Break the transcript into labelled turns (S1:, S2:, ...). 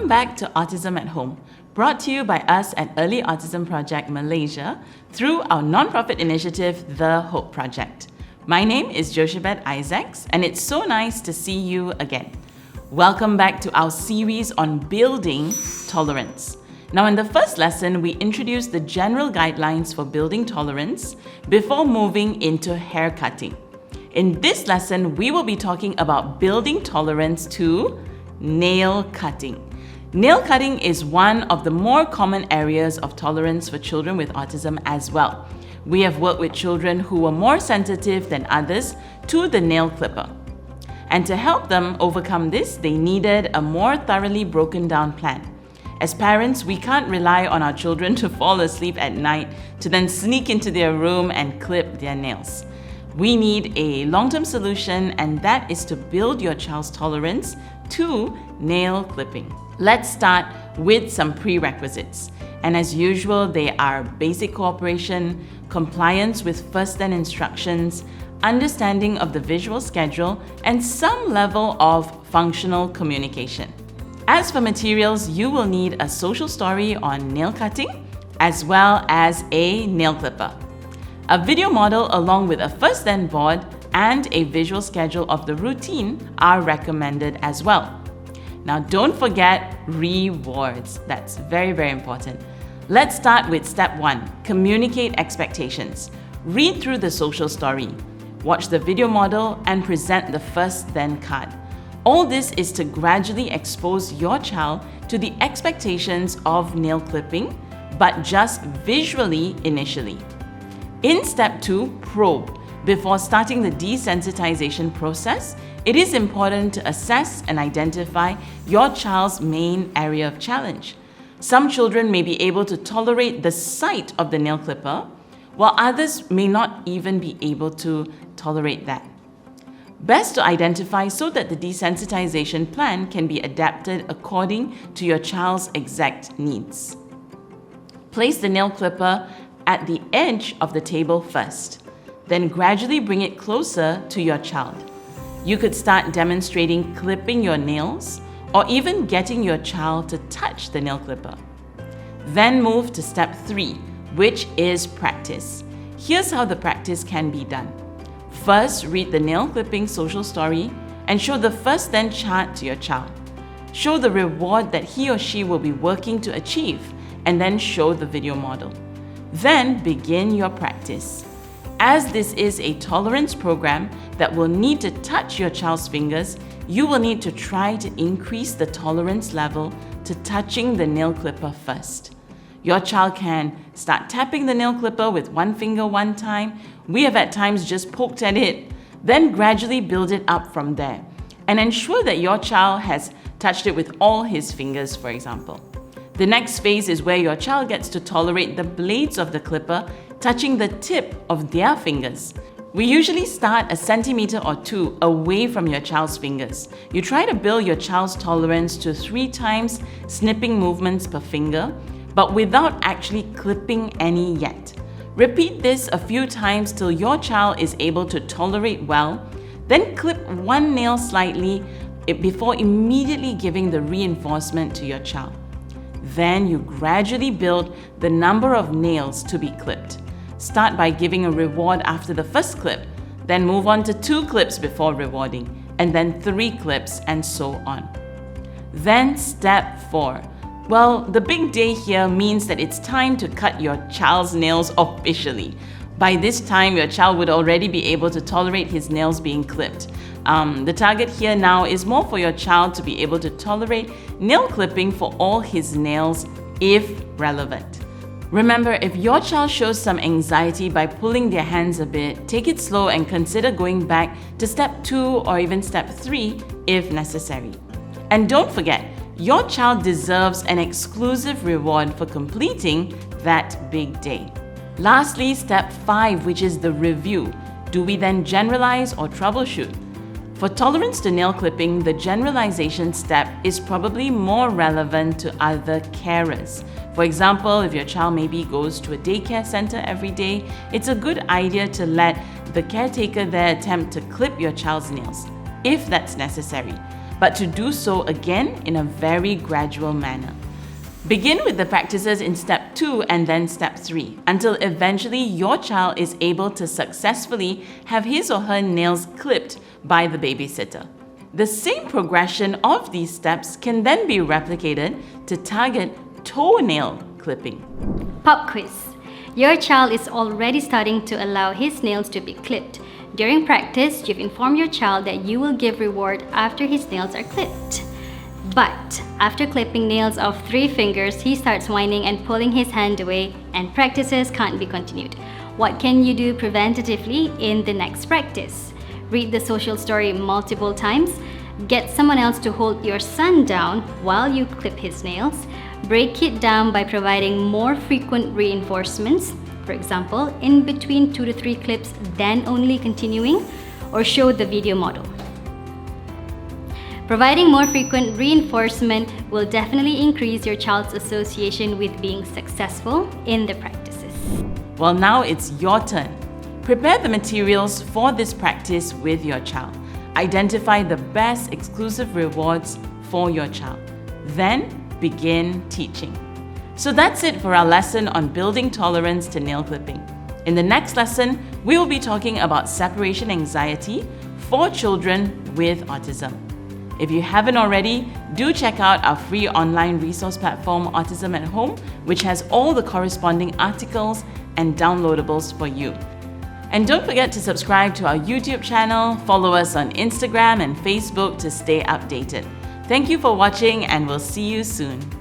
S1: back to Autism at Home, brought to you by us at Early Autism Project Malaysia through our non-profit initiative, The Hope Project. My name is Jochebed Isaacs, and it's so nice to see you again. Welcome back to our series on building tolerance. Now, in the first lesson, we introduced the general guidelines for building tolerance before moving into hair cutting. In this lesson, we will be talking about building tolerance to nail cutting. Nail cutting is one of the more common areas of tolerance for children with autism as well. We have worked with children who were more sensitive than others to the nail clipper. And to help them overcome this, they needed a more thoroughly broken down plan. As parents, we can't rely on our children to fall asleep at night to then sneak into their room and clip their nails. We need a long-term solution, and that is to build your child's tolerance to nail clipping. Let's start with some prerequisites. And as usual, they are basic cooperation, compliance with first-then instructions, understanding of the visual schedule, and some level of functional communication. As for materials, you will need a social story on nail cutting, as well as a nail clipper. A video model along with a first-then board and a visual schedule of the routine are recommended as well. Now, don't forget rewards. That's very, very important. Let's start with step 1, communicate expectations. Read through the social story, watch the video model, and present the first-then card. All this is to gradually expose your child to the expectations of nail clipping, but just visually initially. In step 2, probe. Before starting the desensitization process, it is important to assess and identify your child's main area of challenge. Some children may be able to tolerate the sight of the nail clipper, while others may not even be able to tolerate that. Best to identify so that the desensitization plan can be adapted according to your child's exact needs. Place the nail clipper at the edge of the table first, then gradually bring it closer to your child. You could start demonstrating clipping your nails or even getting your child to touch the nail clipper. Then move to step 3, which is practice. Here's how the practice can be done. First, read the nail clipping social story and show the first-then chart to your child. Show the reward that he or she will be working to achieve, and then show the video model. Then begin your practice. As this is a tolerance program that will need to touch your child's fingers, you will need to try to increase the tolerance level to touching the nail clipper first. Your child can start tapping the nail clipper with one finger one time. We have at times just poked at it, then gradually build it up from there. And ensure that your child has touched it with all his fingers, for example. The next phase is where your child gets to tolerate the blades of the clipper touching the tip of their fingers. We usually start 1 centimeter or 2 away from your child's fingers. You try to build your child's tolerance to 3 times snipping movements per finger, but without actually clipping any yet. Repeat this a few times till your child is able to tolerate well, then clip one nail slightly before immediately giving the reinforcement to your child. Then you gradually build the number of nails to be clipped. Start by giving a reward after the first clip, then move on to 2 clips before rewarding, and then 3 clips, and so on. Then step 4. Well, the big day here means that it's time to cut your child's nails officially. By this time, your child would already be able to tolerate his nails being clipped. The target here now is more for your child to be able to tolerate nail clipping for all his nails if relevant. Remember, if your child shows some anxiety by pulling their hands a bit, take it slow and consider going back to step 2 or even step 3 if necessary. And don't forget, your child deserves an exclusive reward for completing that big day. Lastly, step 5, which is the review. Do we then generalize or troubleshoot? For tolerance to nail clipping, the generalization step is probably more relevant to other carers. For example, if your child maybe goes to a daycare center every day, it's a good idea to let the caretaker there attempt to clip your child's nails, if that's necessary. but to do so again in a very gradual manner. Begin with the practices in step 2 and then step 3 until eventually your child is able to successfully have his or her nails clipped by the babysitter. The same progression of these steps can then be replicated to target toenail clipping.
S2: Pop quiz. Your child is already starting to allow his nails to be clipped. During practice, you've informed your child that you will give reward after his nails are clipped. But after clipping nails of 3 fingers, he starts whining and pulling his hand away, and practices can't be continued. What can you do preventatively in the next practice? Read the social story multiple times. Get someone else to hold your son down while you clip his nails. Break it down by providing more frequent reinforcements. For example, in between 2 to 3 clips, then only continuing, or show the video model. Providing more frequent reinforcement will definitely increase your child's association with being successful in the practices.
S1: Well, now it's your turn. Prepare the materials for this practice with your child. Identify the best exclusive rewards for your child. Then begin teaching. So that's it for our lesson on building tolerance to nail clipping. In the next lesson, we will be talking about separation anxiety for children with autism. If you haven't already, do check out our free online resource platform, Autism at Home, which has all the corresponding articles and downloadables for you. And don't forget to subscribe to our YouTube channel, follow us on Instagram and Facebook to stay updated. Thank you for watching, and we'll see you soon.